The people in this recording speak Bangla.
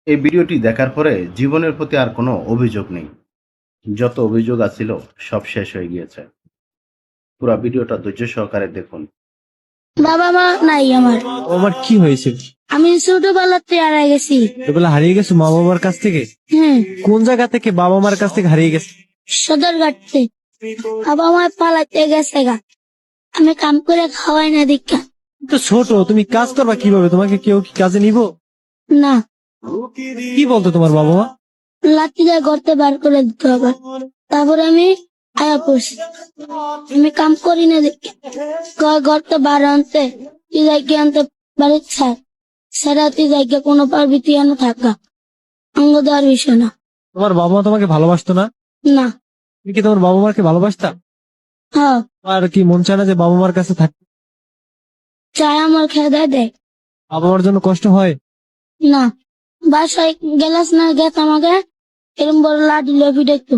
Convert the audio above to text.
এই ভিডিওটি দেখার পরে জীবনের প্রতি আর কোনো অভিযোগ নেই। যত অভিযোগ আছিল সব শেষ হয়ে গিয়েছে। পুরা ভিডিওটা ধৈর্য সহকারে দেখুন। বাবা মা নাই আমার। আমার কি হয়েছে? আমি ছোটবেলাতে হারাই গেছি। এগুলো হারিয়ে গেছো মা বাবার কাছ থেকে? হ্যাঁ, কোন জায়গা থেকে বাবা মার কাছ থেকে হারিয়ে গেছে? সদরঘাটতে বাবা মা পালাতে গেছে গা। আমি কাম করে খাওয়াই না দীক্ষা। তো ছোট, তুমি কাজ করবা কিভাবে? তোমাকে কেউ কি কাজে নিব? না, কি বলতো তোমার বাবা মা? লাঠি দিয়ে গর্তে বার করে দিতে হবে। তারপরে আমি আয়া পড়ছি। আমি কাম করি না দীক্ষা গর্তে বার আনতে তুই যাইকে আনতে বাড়ির ছাড় সেরা তুই যাইকে কোনো পারবি তুই এনে থাকা অঙ্গ দেওয়ার বিষয় না। তোমার বাবা মা তোমাকে ভালোবাসতো না? না, তুমি কি তোমার বাবা মাকে ভালোবাসতা? হ্যাঁ, আর কি মন চায় না যে বাবা মার কাছে থাক? চায় আমার খেয়ে দেয়। বাবা মার জন্য কষ্ট হয়? না, বাসায় গেলাস না গেত আমাকে এরম বড় লাঠি লবি দেখতো।